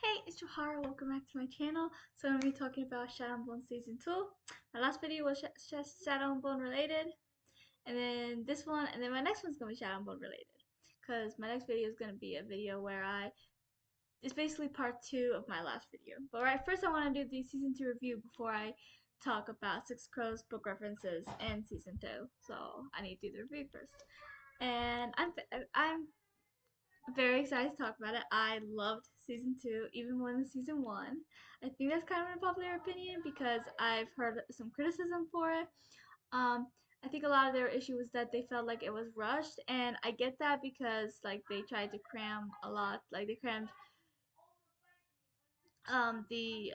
Hey, it's Johara. Welcome back to my channel. So I'm going to be talking about Shadow and Bone Season 2. My last video was Shadow and Bone related. And then this one, and then my next one's going to be Shadow and Bone related. Because my next video is going to be a video where it's basically part 2 of my last video. But right, first I want to do the Season 2 review before I talk about Six Crows book references and Season 2. So I need to do the review first. And I'm very excited to talk about it. I loved season 2 even more than season 1. I think that's kind of an unpopular opinion because I've heard some criticism for it. Um, I think a lot of their issue was that they felt like it was rushed, and I get that because like they tried to cram a lot, like they crammed the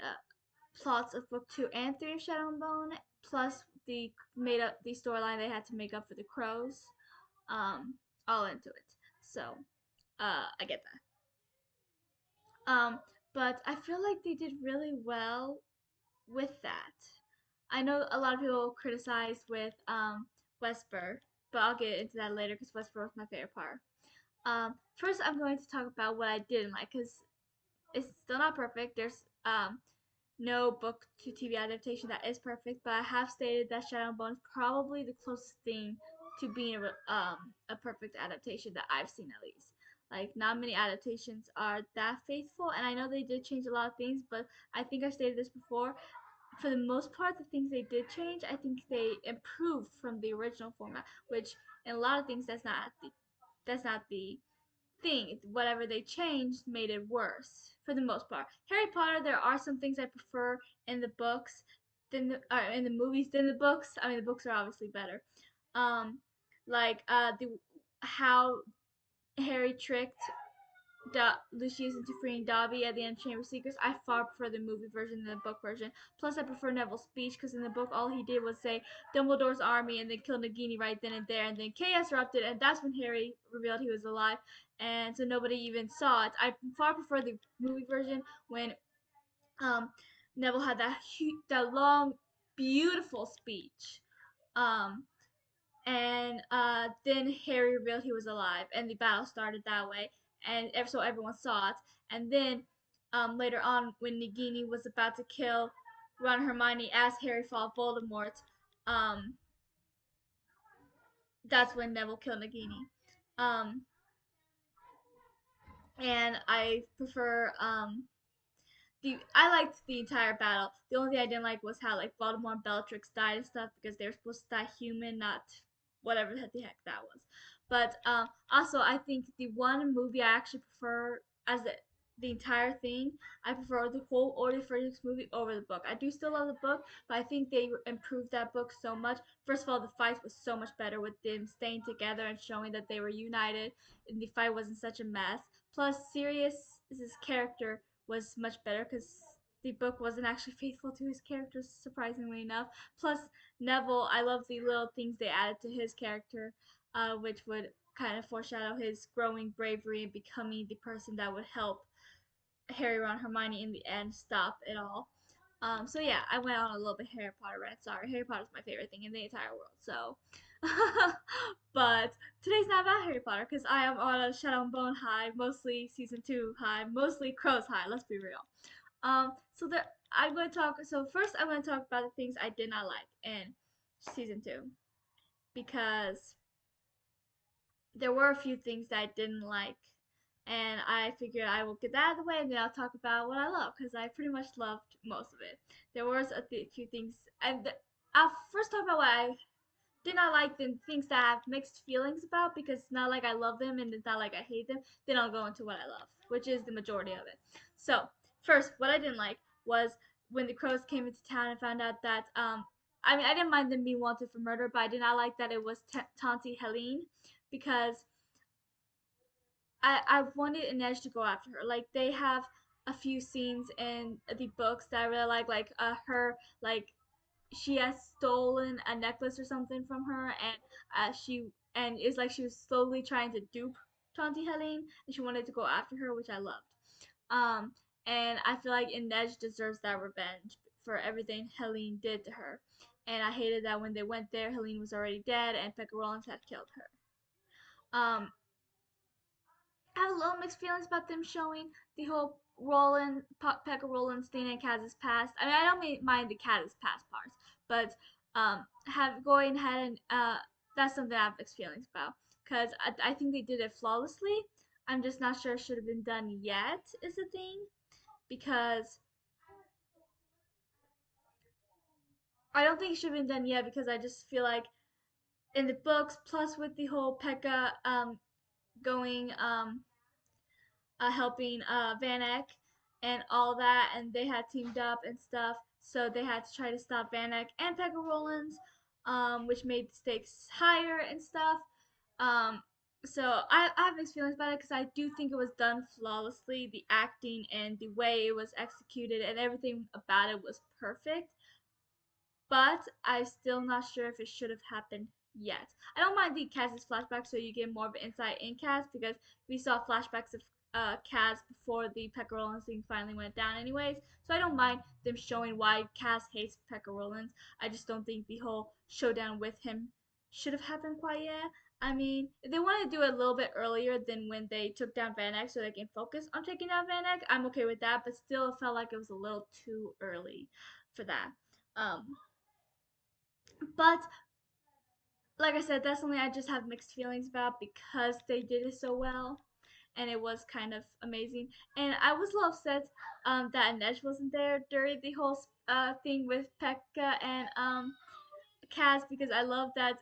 plots of book 2 and 3 of Shadow and Bone, plus the made up the storyline they had to make up for the crows, um, all into it. So I get that. But I feel like they did really well with that. I know a lot of people criticize with Wesper, but I'll get into that later because Wesper was my favorite part. First, I'm going to talk about what I didn't like because it's still not perfect. There's no book to TV adaptation that is perfect, but I have stated that Shadow and Bone is probably the closest thing to being a perfect adaptation that I've seen at least. Like not many adaptations are that faithful, and I know they did change a lot of things, but I think I stated this before. For the most part, the things they did change, I think they improved from the original format, which in a lot of things that's not the thing. Whatever they changed made it worse for the most part. Harry Potter, there are some things I prefer in the books in the movies than the books. I mean, the books are obviously better. Um, like the how Harry tricked Lucius into freeing Dobby at the end of Chamber of Secrets. I far prefer the movie version than the book version. Plus, I prefer Neville's speech because in the book, all he did was say Dumbledore's army and then kill Nagini right then and there. And then chaos erupted, and that's when Harry revealed he was alive. And so nobody even saw it. I far prefer the movie version when um, Neville had that long, beautiful speech. Um, and then Harry revealed he was alive, and the battle started that way, and so everyone saw it. And then later on, when Nagini was about to kill Ron and Hermione as Harry fought Voldemort, um, that's when Neville killed Nagini. Um, and I prefer I liked the entire battle. The only thing I didn't like was how like Voldemort and Bellatrix died and stuff because they were supposed to die human, not whatever the heck that was. But also I think the one movie I actually prefer as the entire thing, I prefer the whole Order of Phoenix movie over the book. I do still love the book, but I think they improved that book so much. First of all, the fight was so much better with them staying together and showing that they were united, and the fight wasn't such a mess. Plus, Sirius's character was much better because the book wasn't actually faithful to his character, surprisingly enough. Plus, Neville, I love the little things they added to his character, which would kind of foreshadow his growing bravery and becoming the person that would help Harry, Ron, Hermione in the end stop it all. So yeah, I went on a little bit Harry Potter rant. Sorry, Harry Potter's my favorite thing in the entire world. So, but today's not about Harry Potter because I am on a Shadow and Bone high, mostly season 2 high, mostly Crows high. Let's be real. So there, I'm going to talk. So first, I'm going to talk about the things I did not like in season 2 because there were a few things that I didn't like, and I figured I will get that out of the way, and then I'll talk about what I love because I pretty much loved most of it. There was few things, and I'll first talk about what I did not like, the things that I have mixed feelings about because it's not like I love them and it's not like I hate them. Then I'll go into what I love, which is the majority of it. So first, what I didn't like was when the crows came into town and found out that I mean, I didn't mind them being wanted for murder, but I did not like that it was Tonti Helene because I wanted Inej to go after her. Like they have a few scenes in the books that I really like her like she has stolen a necklace or something from her, and it's like she was slowly trying to dupe Tonti Helene, and she wanted to go after her, which I loved. Um, and I feel like Inej deserves that revenge for everything Helene did to her. And I hated that when they went there, Helene was already dead, and Pekka Rollins had killed her. I have a little mixed feelings about them showing the whole Pekka Rolenstein and Kaz's past. I mean, I don't mind the Kaz's past parts, but have going ahead and that's something I have mixed feelings about because I think they did it flawlessly. I'm just not sure it should have been done yet. Is the thing because I don't think it should have been done yet because I just feel like in the books, plus with the whole Pekka going helping Van Eyck and all that, and they had teamed up and stuff. So they had to try to stop Van Eyck and Pekka Rollins, which made the stakes higher and stuff. Um, so I have mixed feelings about it because I do think it was done flawlessly. The acting and the way it was executed and everything about it was perfect, but I'm still not sure if it should have happened yet. I don't mind the Kaz's flashbacks, so you get more of an insight in Kaz because we saw flashbacks of Kaz before the Pekka Rollins thing finally went down, anyways. So I don't mind them showing why Kaz hates Pekka Rollins. I just don't think the whole showdown with him should have happened quite yet. I mean, if they want to do it a little bit earlier than when they took down Van Eyck so they can focus on taking down Van Eyck, I'm okay with that, but still it felt like it was a little too early for that. Um, but like I said, that's something I just have mixed feelings about because they did it so well, and it was kind of amazing. And I was a little upset that Inej wasn't there during the whole thing with Pekka and Kaz because I love that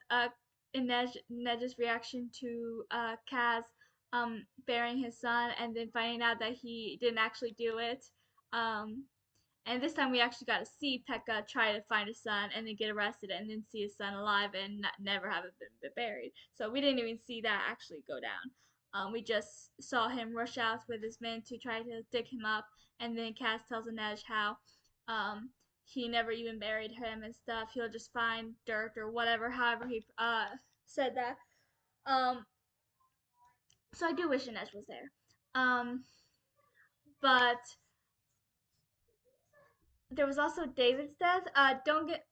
Inej's reaction to Kaz burying his son and then finding out that he didn't actually do it. Um, and this time we actually got to see Pekka try to find his son and then get arrested and then see his son alive and never have it been buried. So we didn't even see that actually go down. We just saw him rush out with his men to try to dig him up, and then Cass tells Inej how um, he never even buried him and stuff. He'll just find dirt or whatever, however he said that. Um, so I do wish Inej was there. But there was also David's death. Don't get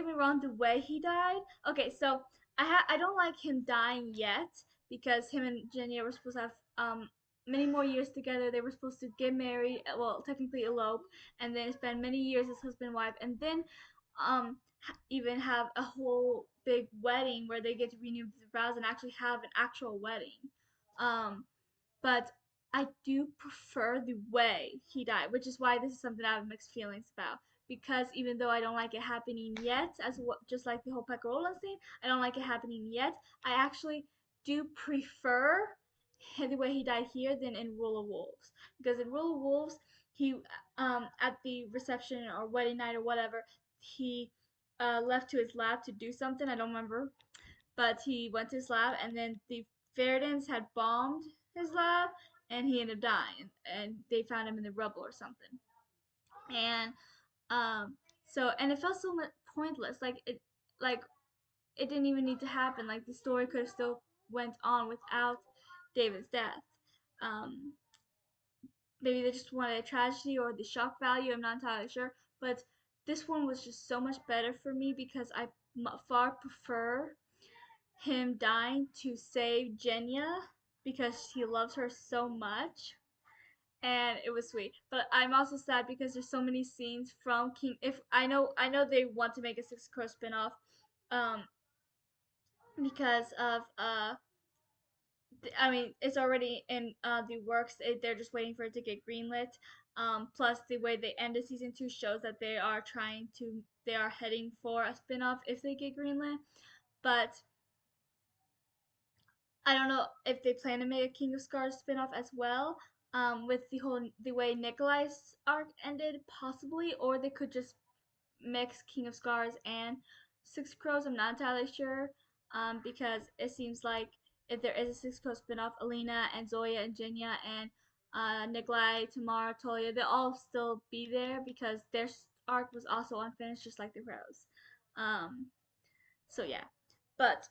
me wrong, the way he died. Okay, so I don't like him dying yet because him and Jenya were supposed to have many more years together. They were supposed to get married, well, technically elope, and then spend many years as husband and wife, and then even have a whole big wedding where they get to renew the vows and actually have an actual wedding. Um, but I do prefer the way he died, which is why this is something I have mixed feelings about. Because even though I don't like it happening yet, just like the whole Pekka Rollins thing, I don't like it happening yet. I actually do prefer the way he died here than in Rule of Wolves. Because in Rule of Wolves, he at the reception or wedding night or whatever, he left to his lab to do something. I don't remember, but he went to his lab, and then the Verdans had bombed his lab, and he ended up dying. And they found him in the rubble or something. And um, so and it felt so much pointless. Like it didn't even need to happen. Like the story could have still went on without David's death. Um, Maybe they just wanted a tragedy or the shock value. I'm not entirely sure, but this one was just so much better for me because I far prefer him dying to save Jenya because he loves her so much, and it was sweet. But I'm also sad because there's so many scenes from King. If I know they want to make a Six Crow spinoff, um, because of I mean it's already in the works. They're just waiting for it to get greenlit. Plus the way they ended season 2 shows that they are heading for a spinoff if they get greenlit. But I don't know if they plan to make a King of Scars spinoff as well. With the way Nikolai's arc ended, possibly, or they could just mix King of Scars and Six Crows. I'm not entirely sure. Because it seems like if there is a Six Crows spinoff, Alina and Zoya and Jenya and Nikolai, Tamara, Tolia, they'll all still be there because their arc was also unfinished, just like the Crows. Um, so yeah, but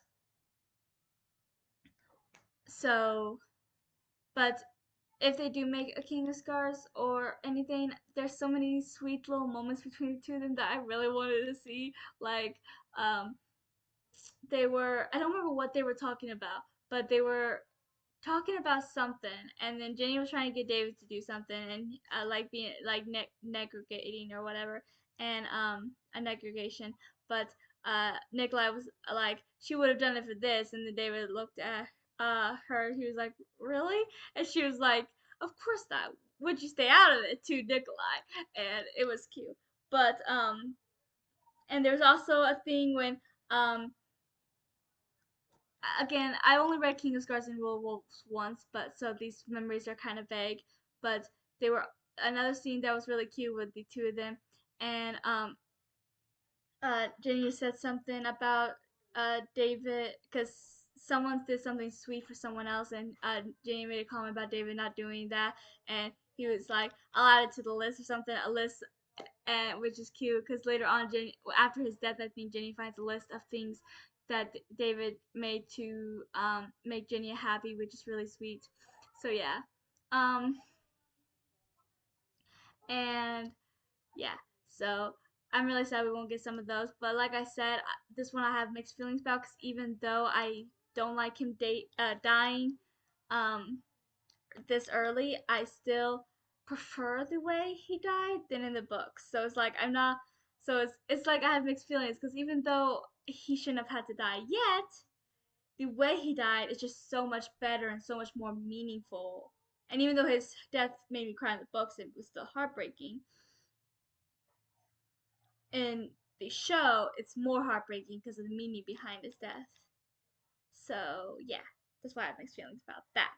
so but if they do make a King of Scars or anything, there's so many sweet little moments between the two of them that I really wanted to see. Like, um, I don't remember what they were talking about, but they were talking about something, and then Jenny was trying to get David to do something, and like being like negregating or whatever, and a negregation. But Nikolai was like, she would have done it for this, and then David looked at her. He was like, really? And she was like, of course not. Would you stay out of it to Nikolai? And it was cute. But and there's also a thing when um again, I only read King of Scars and Wolves once, but so these memories are kind of vague. But they were another scene that was really cute with the two of them, and Jenny said something about David because someone did something sweet for someone else, and Jenny made a comment about David not doing that, and he was like, "I'll add it to the list or something." A list, and which is cute because later on, Jenny, after his death, I think Jenny finds a list of things that David made to make Jenny happy, which is really sweet. So yeah, um, and yeah, so I'm really sad we won't get some of those. But like I said, this one I have mixed feelings about because even though I don't like him dying um, this early, I still prefer the way he died than in the books. So it's like I'm not. So it's like I have mixed feelings because even though he shouldn't have had to die yet, the way he died is just so much better and so much more meaningful. And even though his death made me cry in the books, it was still heartbreaking. In the show, it's more heartbreaking because of the meaning behind his death. So yeah, that's why I have mixed feelings about that.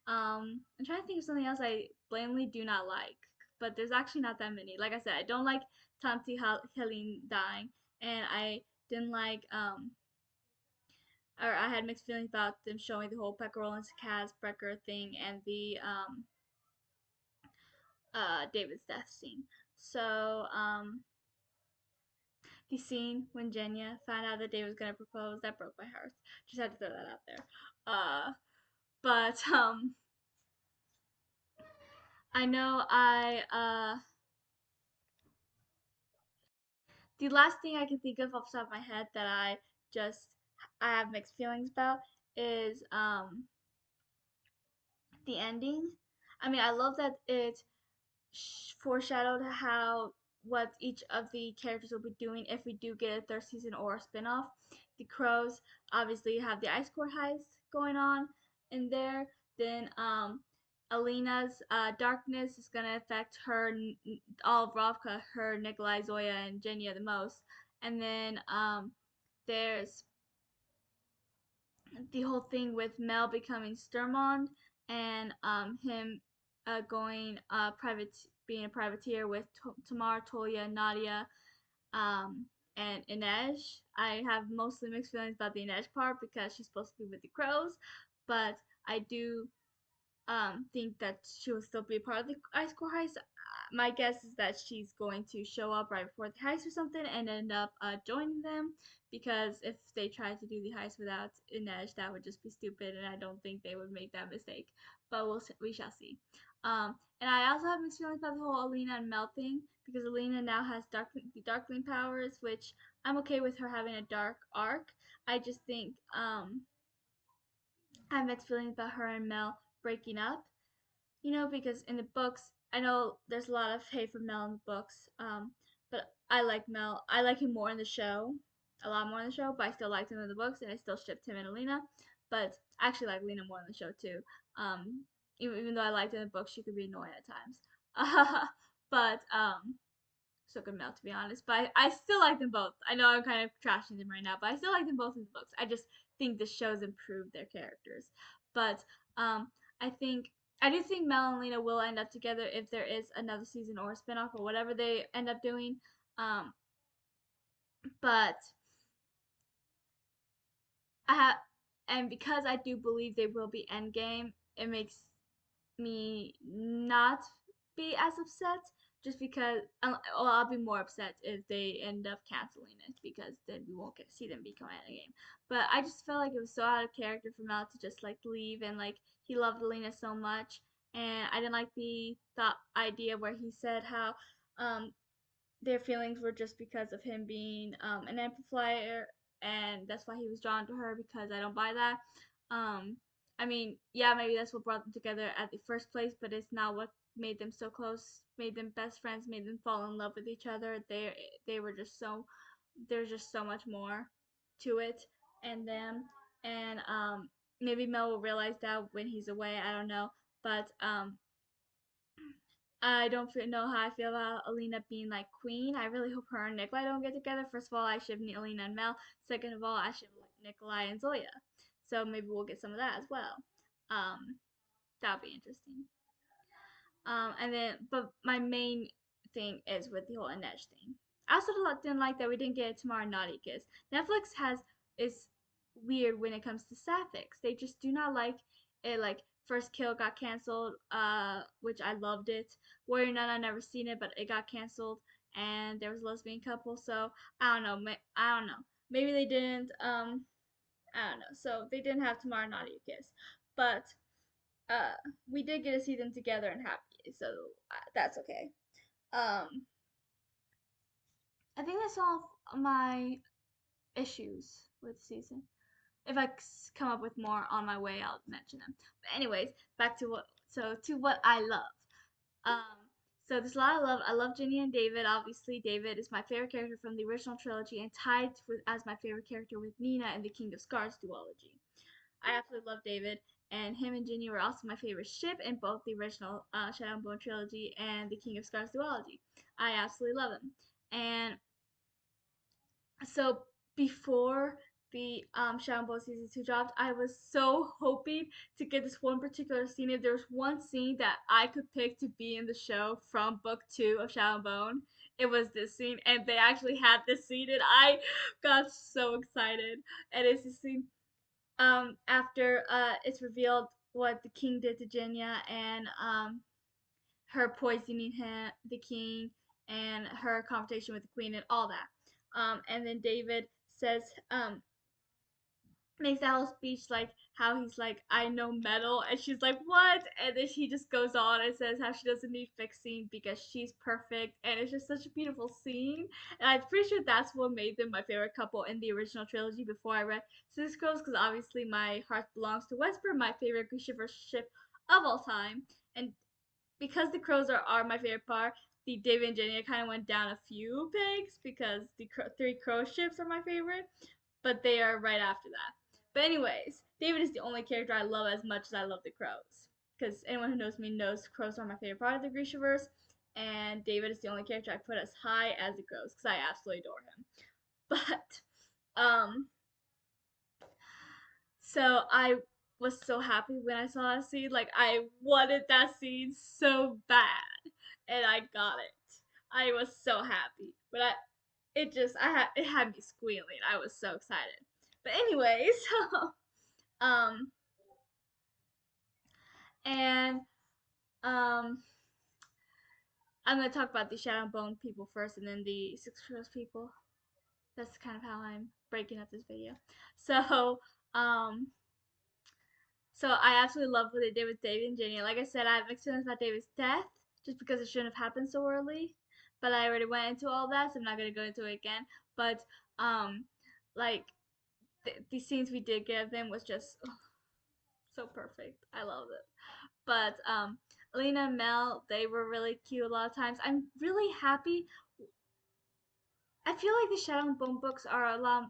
I'm trying to think of something else I blatantly do not like, but there's actually not that many. Like I said, I don't like Tanti Helene dying, and I didn't like or I had mixed feelings about them showing the whole Peckerel and Kazbrecker thing and the David's death scene. So the scene when Jenya found out that Dave was gonna propose, that broke my heart. Just had to throw that out there. But I know the last thing I can think of off the top of my head that just I have mixed feelings about is the ending. I mean, I love that it foreshadowed how what each of the characters will be doing if we do get a third season or a spinoff. The Crows obviously have the Ice Court heist going on in there. Then Alina's darkness is gonna affect her, all of Ravka, her, Nikolai, Zoya, and Jenya the most. And then there's the whole thing with Mel becoming Sturmond and him going private, being a privateer with Tamar, Tolia, Nadia, and Inej. I have mostly mixed feelings about the Inej part because she's supposed to be with the Crows, but I do think that she will still be a part of the Ice Core heist. My guess is that she's going to show up right before the heist or something and end up joining them because if they tried to do the heist without Inej, that would just be stupid, and I don't think they would make that mistake. But we shall see. And I also have mixed feelings about the whole Alina and Mel thing because Alina now has the Darkling powers, which I'm okay with her having a dark arc. I just think I have mixed feelings about her and Mel breaking up, because in the books, I know there's a lot of hate for Mel in the books, but I like Mel. I like him more in the show, a lot more in the show, but I still liked him in the books, and I still shipped him and Alina. But I actually like Lena more in the show too. Um, even though I liked her in the books, she could be annoying at times. But so could Mel, to be honest. But I still like them both. I know I'm kind of trashing them right now, but I still like them both in the books. I just think the show's improved their characters. But um, I think I do think Mel and Lena will end up together if there is another season or a spinoff or whatever they end up doing. Um, but I have, and because I do believe they will be Endgame, it makes me not be as upset just because I'll be more upset if they end up canceling it because then we won't get to see them become in a game. But I just felt like it was so out of character for Mel to just like leave, and like he loved Elena so much, and I didn't like the thought idea where he said how um their feelings were just because of him being an amplifier, and that's why he was drawn to her because I don't buy that. Um, I mean, yeah, maybe that's what brought them together at the first place, but it's not what made them so close, made them best friends, made them fall in love with each other. They were just so there's just so much more to it and them, and maybe Mel will realize that when he's away. I don't know, but I don't know how I feel about Alina being like queen. I really hope her and Nikolai don't get together. First of all, I ship Alina and Mel. Second of all, I ship Nikolai and Zoya. So maybe we'll get some of that as well. Um, that'll be interesting. And then, but my main thing is with the whole Inej thing. I also didn't like that we didn't get a Tomorrow Naughty Kiss. Netflix is weird when it comes to sapphics. They just do not like it. Like First Kill got canceled, which I loved it. Warrior Nun I never seen it, but it got canceled, and there was a lesbian couple. So I don't know. I don't know. Maybe they didn't. I don't know. So they didn't have Tomorrow Naughty Kiss, but uh we did get to see them together and happy, so that's okay. um I think that's all my issues with the season. If I come up with more on my way, I'll mention them. But anyways, back to what I love. um so there's a lot of love. I love Ginny and David. Obviously David is my favorite character from the original trilogy and tied with as my favorite character with Nina in the King of Scars duology. I absolutely love David, and him and Ginny were also my favorite ship in both the original Shadow and Bone trilogy and the King of Scars duology. I absolutely love him. And so before the Shadow and Bone season 2 dropped, I was so hoping to get this one particular scene. If there was one scene that I could pick to be in the show from book 2 of Shadow and Bone, it was this scene, and they actually had this scene, and I got so excited. And it's this scene after it's revealed what the king did to Jenya, and her poisoning him, the king, and her confrontation with the queen and all that. And then David says makes that whole speech like how he's like, I know metal, and she's like, what? And then he just goes on and says how she doesn't need fixing because she's perfect, and it's just such a beautiful scene. And I'm pretty sure that's what made them my favorite couple in the original trilogy before I read Six Girls, because obviously my heart belongs to Wesper, my favorite Grisha ship of all time. And because the crows are my favorite part, the David and Jenny kind of went down a few pegs because the three crow ships are my favorite, but they are right after that. But anyways, David is the only character I love as much as I love the crows. Because anyone who knows me knows crows are my favorite part of the Grishaverse, and David is the only character I put as high as the crows because I absolutely adore him. But so I was so happy when I saw that scene. Like I wanted that scene so bad, and I got it. I was so happy, but it had me squealing. I was so excited. But anyways, um, and um, I'm gonna talk about the Shadow and Bone people first, and then the Six Crows people. That's kind of how I'm breaking up this video. So, um, so I absolutely love what they did with David and Jenny. Like I said, I have mixed feelings about David's death, just because it shouldn't have happened so early. But I already went into all that, so I'm not gonna go into it again. But like the scenes we did get of them was just so perfect. I love it. But Alina and Mel, they were really cute a lot of times. I'm really happy. I feel like the Shadow and Bone books are a lot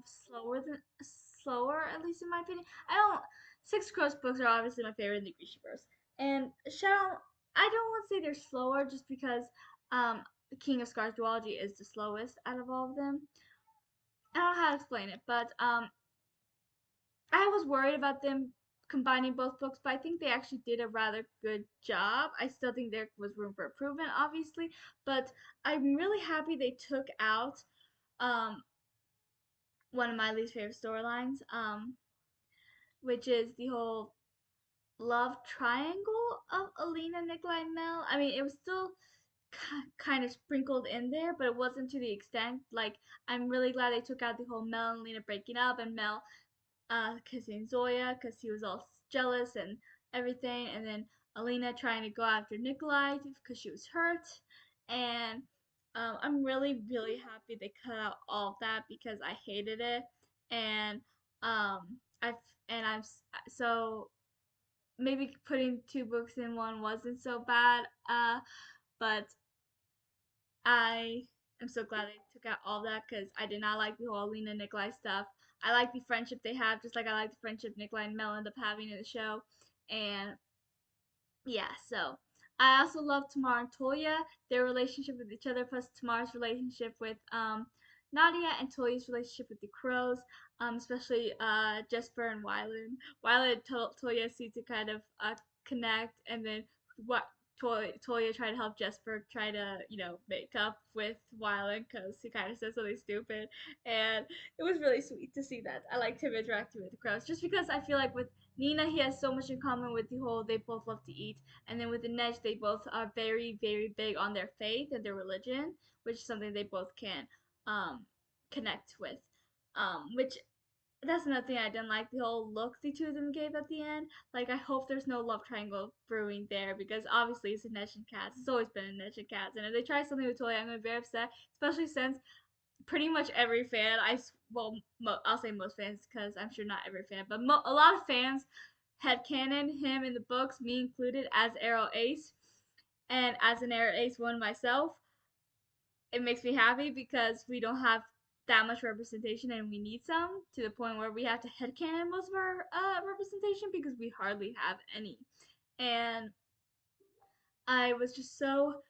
slower, at least in my opinion. I don't. Six Crows books are obviously my favorite in the Grishaverse, and Shadow. I don't want to say they're slower just because the King of Scars duology is the slowest out of all of them. I don't know how to explain it, but I was worried about them combining both books, but I think they actually did a rather good job. I still think there was room for improvement, obviously, but I'm really happy they took out um, one of my least favorite storylines, which is the whole love triangle of Alina, Nikolai, and Mel. I mean, it was still kind of sprinkled in there, but it wasn't to the extent. Like, I'm really glad they took out the whole Mel and Alina breaking up and Mel kissing Zoya because he was all jealous and everything, and then Alina trying to go after Nikolai because she was hurt, and I'm really happy they cut out all of that because I hated it, and I've and I'm so. maybe putting two books in one wasn't so bad. But I am so glad they took out all that because I did not like the whole Alina Nikolai stuff. I like the friendship they have, just like I like the friendship Nikolai and Mel end up having in the show. And yeah, so I also love Tamar and Toya, their relationship with each other, plus Tamar's relationship with Nadia and Toya's relationship with the crows, especially Jesper and Wylan. Wylan and Toya seem to kind of connect, and then what Toya tried to help Jesper try to, make up with Wylan because he kind of said something stupid, and it was really sweet to see that. I liked him interacting with the crows, just because I feel like with Nina, he has so much in common with the whole they both love to eat, and then with Inej, they both are very, very big on their faith and their religion, which is something they both can um, connect with. Which that's another thing I didn't like the whole look the two of them gave at the end. Like I hope there's no love triangle brewing there because obviously it's Inej and Kaz. It's always been Inej and Kaz, and if they try something with Toya, I'm gonna be very upset. Especially since pretty much every fan, I'll say most fans because I'm sure not every fan, but a lot of fans headcanon him in the books, me included, as Arrow Ace. And as an Arrow Ace one myself, it makes me happy because we don't have that much representation and we need some to the point where we have to headcanon most of our representation because we hardly have any. And I was just so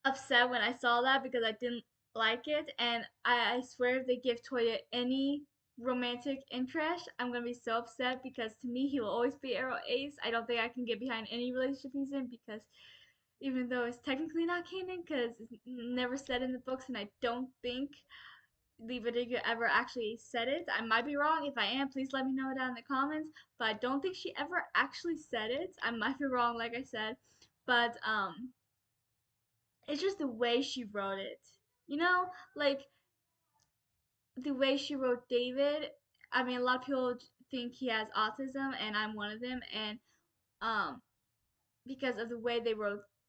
upset when I saw that because I didn't like it, and I swear if they give Toya any romantic interest, I'm gonna be so upset because to me he will always be Arrow Ace. I don't think I can get behind any relationship he's in because even though it's technically not canon because it's never said in the books, and I don't think Lee Vidiga ever actually said it. I might be wrong. If I am, please let me know down in the comments. But I don't think she ever actually said it. I might be wrong, like I said. But it's just the way she wrote it. You know, like the way she wrote David. I mean, a lot of people think he has autism, and I'm one of them, and um, because of the way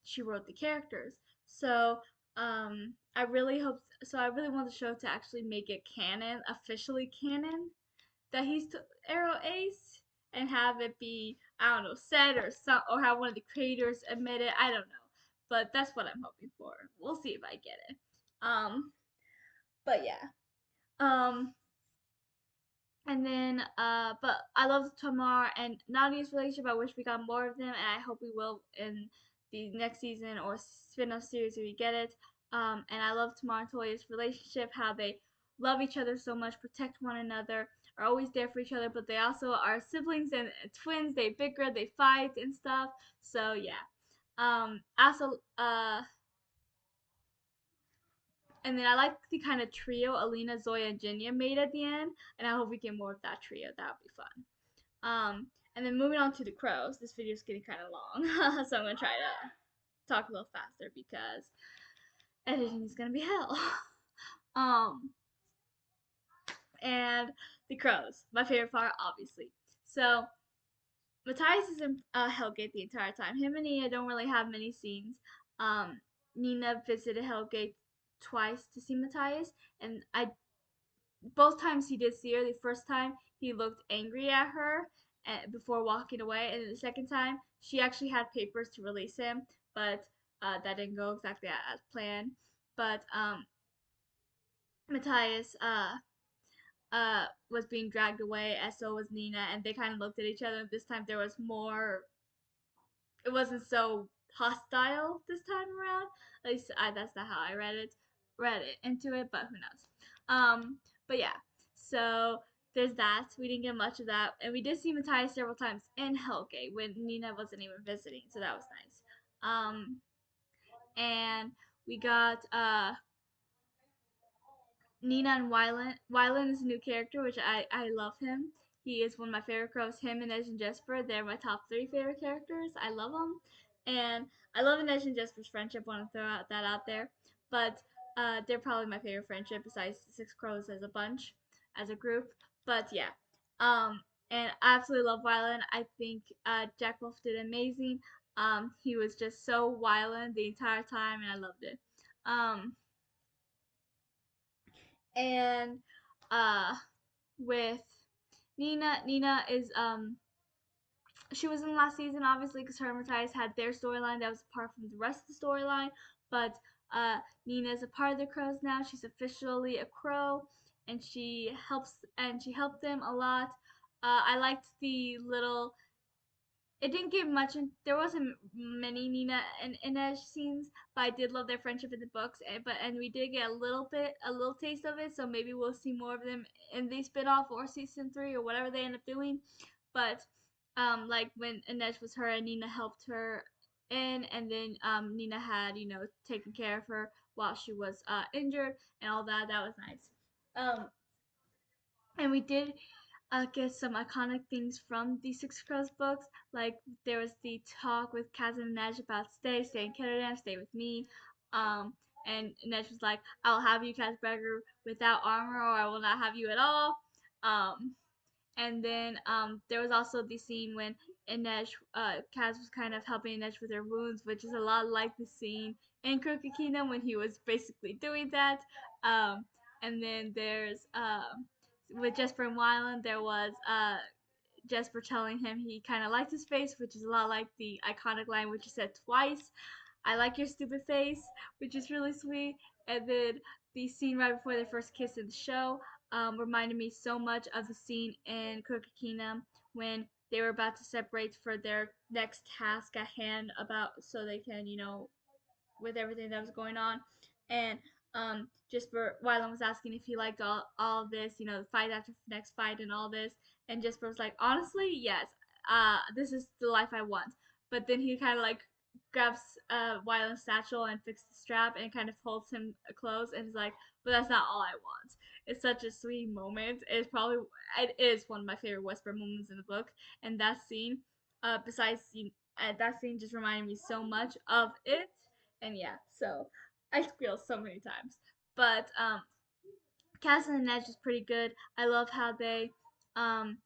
she wrote the characters. So I really hope. So I really want the show to actually make it canon, officially canon, that he's Arrow Ace, and have it be I don't know said or some or have one of the creators admit it. I don't know, but that's what I'm hoping for. We'll see if I get it. Um, but yeah. Um, and then but I love Tamar and Nadia's relationship. I wish we got more of them, and I hope we will in the next season or spin-off series if we get it. And I love Tamar and Toya's relationship, how they love each other so much, protect one another, are always there for each other, but they also are siblings and twins. They bicker, they fight and stuff. So yeah. Also and then I like the kind of trio Alina, Zoya, and Jinya made at the end, and I hope we get more of that trio. That would be fun. And then moving on to the crows. This video is getting kind of long, so I'm gonna try to talk a little faster because editing is gonna be hell. um, and the crows, my favorite part, obviously. So Matthias is in Hellgate the entire time. Him and Nina don't really have many scenes. Nina visited Hellgate twice to see Matthias, and I both times he did see her. The first time he looked angry at her before walking away, and the second time she actually had papers to release him, but that didn't go exactly as planned. But Matthias was being dragged away, as so was Nina, and they kind of looked at each other. This time there was more. It wasn't so hostile this time around. At least that's not how I read it into it, but who knows. But yeah, so there's that. We didn't get much of that, and we did see Matthias several times in Hellgate when Nina wasn't even visiting, so that was nice. And we got Nina and Wylan. Wylan is a new character, which I love him. He is one of my favorite crows. Him and Edge and Jesper, they're my top 3 favorite characters. I love them. And I love Edge and Jesper's friendship. Want to throw that out there. But they're probably my favorite friendship besides the Six Crows as a bunch, as a group. But yeah. And I absolutely love Wylan. I think Jack Wolf did amazing. He was just so Wylan the entire time, and I loved it. And uh, with Nina is she was in last season obviously because her and Matthias had their storyline that was apart from the rest of the storyline, but Nina is a part of the Crows now. She's officially a Crow, and she helped them a lot. I liked the little. It didn't give much. There wasn't many Nina and Inej scenes, but I did love their friendship in the books. And we did get a little taste of it. So maybe we'll see more of them in the spinoff or season 3 or whatever they end up doing. But like when Inej was her and Nina helped her in, and then Nina had taken care of her while she was injured and all that. That was nice. Um, and we did get some iconic things from the Six Crows books. Like there was the talk with Kaz and Inej about stay in Ketterdam, stay with me. Um, and Inej was like, I'll have you, Kazberger, without armor, or I will not have you at all. Um, and then there was also the scene when Inej, Kaz was kind of helping Inej with her wounds, which is a lot like the scene in Crooked Kingdom when he was basically doing that. Um, and then there's with Jesper and Wyland, there was Jesper telling him he kind of liked his face, which is a lot like the iconic line which is said twice. I like your stupid face, which is really sweet. And then the scene right before their first kiss in the show reminded me so much of the scene in Crooked Kingdom when they were about to separate for their next task at hand about so they can, with everything that was going on. And Jesper Wyland was asking if he liked all of this, the fight after the next fight and all this. And Jesper was like, honestly, yes, this is the life I want. But then he kind of like grabs Wyland's satchel and fixes the strap and kind of holds him close and is like, but that's not all I want. It's such a sweet moment. It is one of my favorite Whisper moments in the book. And that scene, that scene just reminded me so much of it. And yeah, so I squeal so many times. But Cass and Edge is pretty good. I love how they um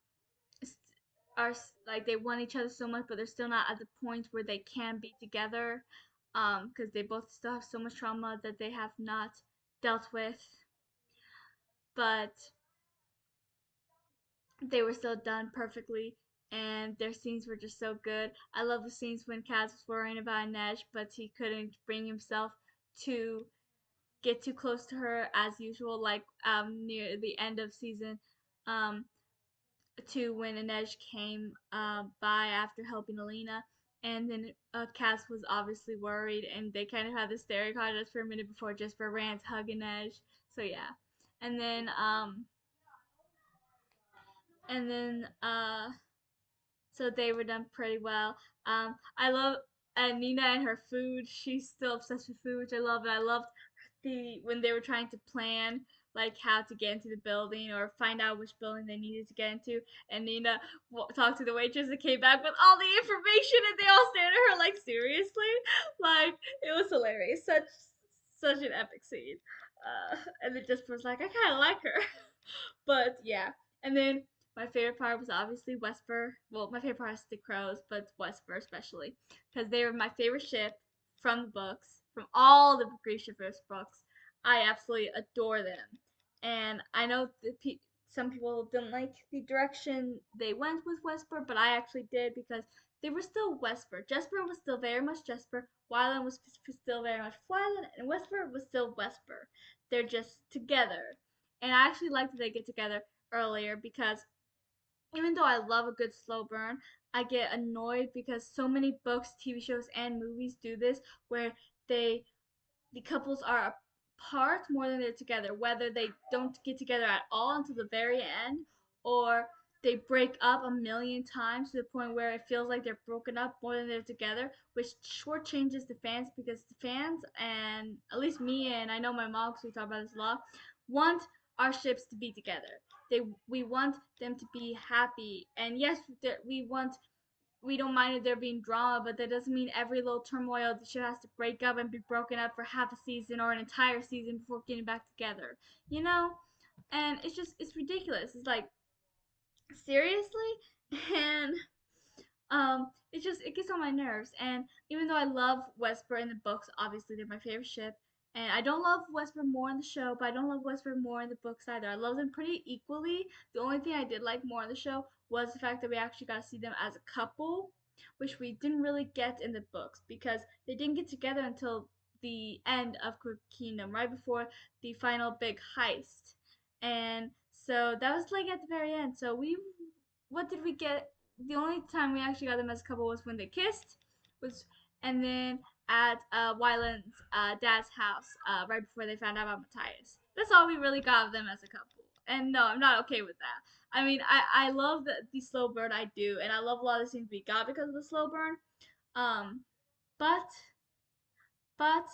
are like they want each other so much, but they're still not at the point where they can be together. Because they both still have so much trauma that they have not dealt with, but they were still done perfectly. And their scenes were just so good. I love the scenes when Kaz was worrying about Inej, but he couldn't bring himself to get too close to her as usual, like near the end of season um, 2 when Inej came by after helping Alina. And then Cass was obviously worried, and they kind of had this stare contest for a minute before Jesper ran to hug Inej. So yeah, and then and then so they were done pretty well. I love Nina and her food. She's still obsessed with food, which I love. And I loved when they were trying to plan like how to get into the building or find out which building they needed to get into. And Nina talked to the waitress and came back with all the information, and they all stared at her like seriously. Like it was hilarious. Such an epic scene. And it just was like I kind of like her. But yeah, and then my favorite part was obviously Wesper. Well, my favorite part is the Crows, but Wesper especially because they were my favorite ship from the books, from all the Grishaverse books. I absolutely adore them, and I know some people didn't like the direction they went with Wesper, but I actually did because they were still Wesper. Jesper was still very much Jesper. Wyland was still very much Wyland, and Wesper was still Wesper. They're just together, and I actually like that they get together earlier because even though I love a good slow burn, I get annoyed because so many books, TV shows, and movies do this where they the couples are apart more than they're together, whether they don't get together at all until the very end or they break up a million times to the point where it feels like they're broken up more than they're together, which shortchanges the fans because the fans, and at least me and I know my mom, because we talk about this a lot, want our ships to be together. We want them to be happy, and yes, we don't mind if there being drama, but that doesn't mean every little turmoil the show has to break up and be broken up for half a season or an entire season before getting back together. You know? And it's ridiculous. It's like seriously? And it gets on my nerves. And even though I love Wesper in the books, obviously they're my favorite ship, And I don't love Wesper more in the show, but I don't love Wesper more in the books either. I love them pretty equally. The only thing I did like more in the show was the fact that we actually got to see them as a couple, which we didn't really get in the books because they didn't get together until the end of Crooked Kingdom, right before the final big heist. And so that was like at the very end. So what did we get? The only time we actually got them as a couple was when they kissed, was and then at Wyland's dad's house right before they found out about Matthias. That's all we really got of them as a couple. And no, I'm not okay with that. I mean, I love the slow burn, I do, and I love a lot of the scenes we got because of the slow burn. Um, but but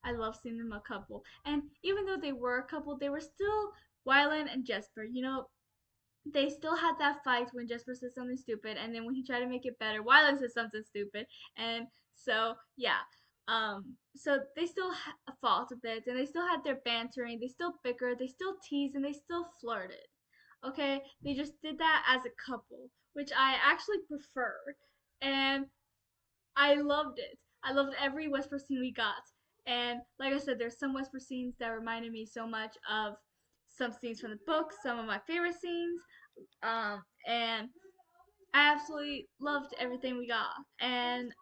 I love seeing them a couple. And even though they were a couple, they were still Wyland and Jesper. You know, they still had that fight when Jesper said something stupid, and then when he tried to make it better, Wyland said something stupid, and so yeah. So they still fought a bit, and they still had their bantering. They still bickered. They still teased, and they still flirted. Okay, they just did that as a couple, which I actually preferred, and I loved it. I loved every Whisper scene we got. And like I said, there's some Whisper scenes that reminded me so much of some scenes from the book, some of my favorite scenes. And I absolutely loved everything we got. And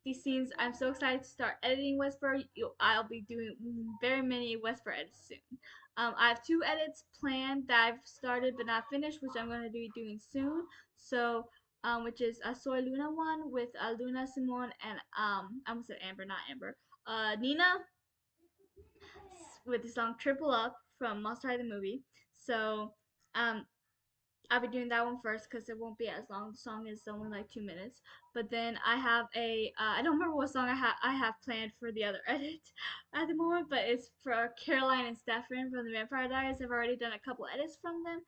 these scenes, I'm so excited to start editing Whisper. I'll be doing very many Whisper edits soon. I have 2 edits planned that I've started but not finished, which I'm going to be doing soon. So, which is a Soy Luna one with Luna, Simone, and I almost said Amber, not Amber. Nina with the song "Triple Up" from Monster High the movie. So, um, I'll be doing that one first because it won't be as long. The song is only like 2 minutes. But then I have I don't remember what song I have planned for the other edit at the moment, but it's for Caroline and Stefan from the Vampire Diaries. I've already done a couple edits from them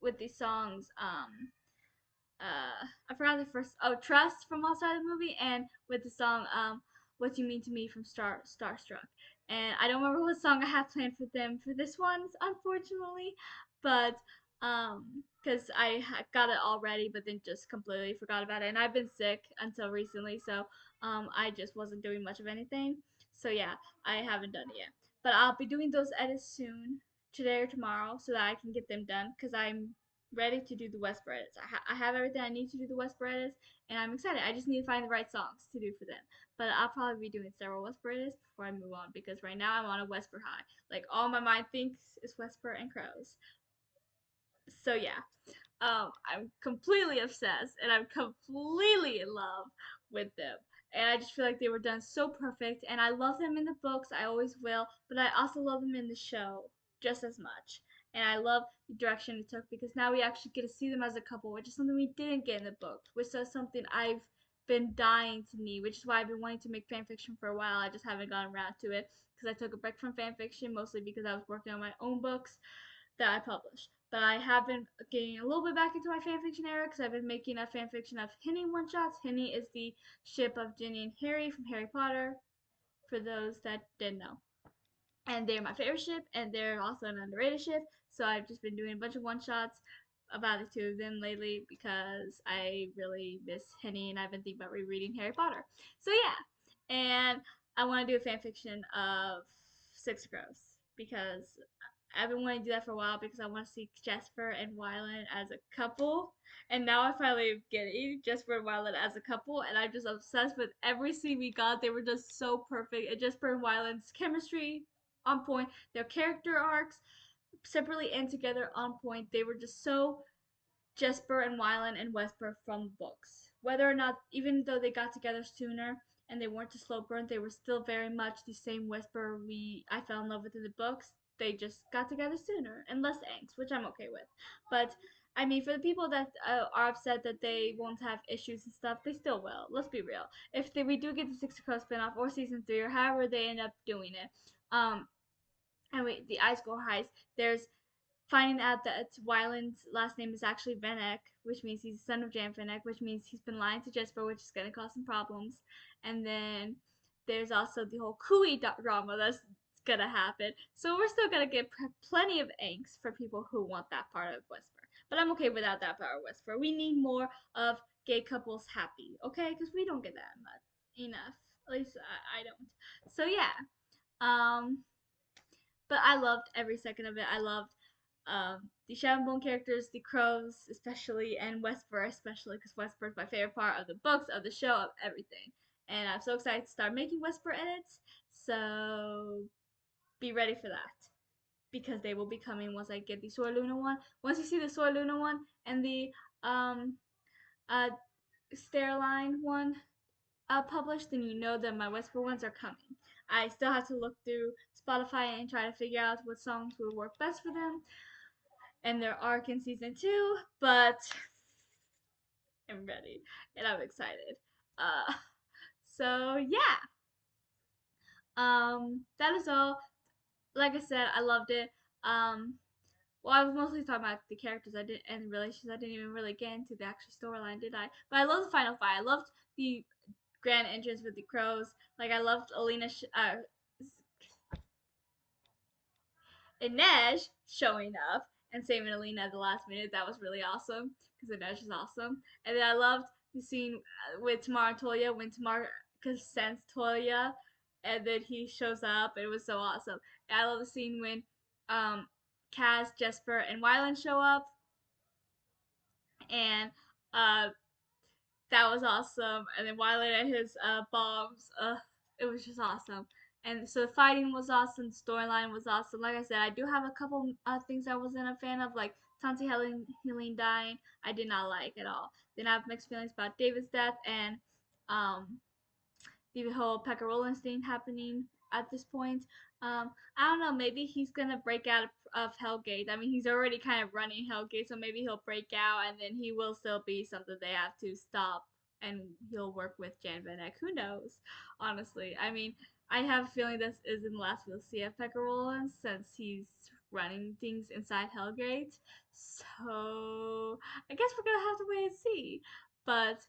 with these songs. I forgot the first. Oh, Trust from Outside the Movie, and with the song What You Mean to Me from Starstruck. And I don't remember what song I have planned for them for this one, unfortunately, but because got it all ready, but then just completely forgot about it. And I've been sick until recently, so I just wasn't doing much of anything. So yeah, I haven't done it yet. But I'll be doing those edits soon, today or tomorrow, so that I can get them done. Because I'm ready to do the Wesper edits. I have everything I need to do the Wesper edits, and I'm excited. I just need to find the right songs to do for them. But I'll probably be doing several Wesper edits before I move on because right now I'm on a Wesper high. Like all my mind thinks is Wesper and crows. So yeah, I'm completely obsessed and I'm completely in love with them. And I just feel like they were done so perfect. And I love them in the books, I always will, but I also love them in the show just as much. And I love the direction it took because now we actually get to see them as a couple, which is something we didn't get in the books, which is something I've been dying to need, which is why I've been wanting to make fan fiction for a while. I just haven't gotten around to it because I took a break from fan fiction mostly because I was working on my own books that I publish. But I have been getting a little bit back into my fanfiction era because I've been making a fanfiction of Henny one shots. Henny is the ship of Ginny and Harry from Harry Potter, for those that didn't know. And they're my favorite ship, and they're also an underrated ship. So I've just been doing a bunch of one shots about the 2 of them lately because I really miss Henny and I've been thinking about rereading Harry Potter. So yeah, and I want to do a fanfiction of Six Crows because I've been wanting to do that for a while because I want to see Jesper and Wyland as a couple. And now I finally get it, Jesper and Wyland as a couple, and I'm just obsessed with every scene we got. They were just so perfect. And Jesper and Wyland's chemistry on point. Their character arcs, separately and together, on point. They were just so Jesper and Wyland and Wesper from the books. Whether or not, even though they got together sooner and they weren't a slow burn, they were still very much the same Wesper I fell in love with in the books. They just got together sooner and less angst, which I'm okay with. But I mean, for the people that are upset that they won't have issues and stuff, they still will. Let's be real. If we do get the Six of Crows spinoff or season 3 or however they end up doing it, and the Ice Gore heist, there's finding out that Wyland's last name is actually Vanek, which means he's the son of Jan Vanek, which means he's been lying to Jesper, which is going to cause some problems. And then there's also the whole Cooey drama that's going to happen. So we're still going to get plenty of angst for people who want that part of Wesper. But I'm okay without that part of Wesper. We need more of gay couples happy, okay? Because we don't get that much enough. At least I don't. So yeah. but I loved every second of it. I loved the Shadow and Bone characters, the crows especially, and Whisper especially, because Whisper is my favorite part of the books, of the show, of everything. And I'm so excited to start making Whisper edits. So be ready for that, because they will be coming once I get the Soar Luna one. Once you see the Soar Luna one and the um uh Sterilline one published, then you know that my Whisper ones are coming. I still have to look through Spotify and try to figure out what songs will work best for them and their arc in season 2, but I'm ready and I'm excited. Uh, so yeah, that is all. Like I said, I loved it. Um, well, I was mostly talking about the characters I did and the relations. I didn't even really get into the actual storyline, did I? But I loved the final fight. I loved the grand entrance with the crows. Like I loved Inej showing up and saving Alina at the last minute. That was really awesome because Inej is awesome. And then I loved the scene with Tamara and Toya when Tamara consents Toya and then he shows up. It was so awesome. And I love the scene when Kaz, Jesper, and Wyland show up and uh, that was awesome. And then Wyland and his bombs, it was just awesome. And so the fighting was awesome, the storyline was awesome. Like I said, I do have a couple things I wasn't a fan of, like Tante Helene dying. I did not like at all. Then I have mixed feelings about David's death and um, the whole Pekka Rollins thing happening at this point. I don't know. Maybe he's gonna break out of Hellgate. I mean, he's already kind of running Hellgate, so maybe he'll break out, and then he will still be something they have to stop, and he'll work with Jan Van Eyck. Who knows? Honestly, I mean, I have a feeling this isn't the last we'll see of Pekka Rollins since he's running things inside Hellgate. So I guess we're gonna have to wait and see. But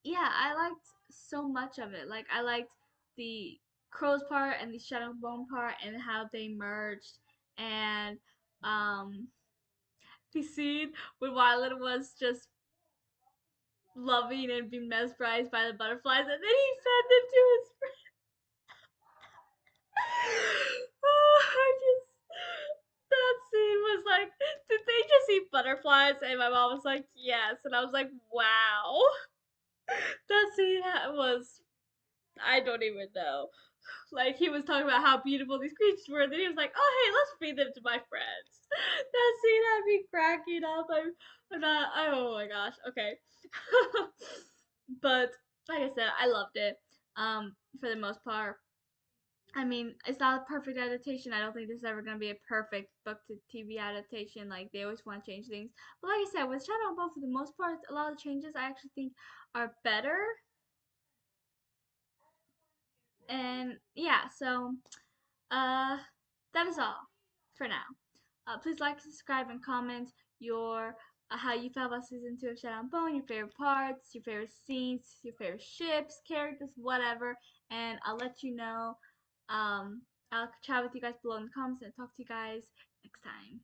yeah, I liked so much of it. Like I liked the crows part and the shadow bone part and how they merged and um the scene when Violet was just loving and being mesmerized by the butterflies and then he fed them to his friend. Oh, I just that scene was like, did they just eat butterflies? And my mom was like, yes, and I was like, wow. That scene was, I don't even know. Like he was talking about how beautiful these creatures were, and then he was like, "Oh hey, let's feed them to my friends." That scene had me cracking up. I'm not. Oh my gosh. Okay. But like I said, I loved it. For the most part. I mean, it's not a perfect adaptation. I don't think this is ever gonna be a perfect book to TV adaptation. Like they always want to change things. But like I said, with Shadow and Bone, for the most part, a lot of the changes I actually think are better. And yeah, so uh, that is all for now. Please like, subscribe, and comment your how you felt about season 2 of Shadow and Bone, your favorite parts, your favorite scenes, your favorite ships, characters, whatever, and I'll let you know. I'll chat with you guys below in the comments and talk to you guys next time.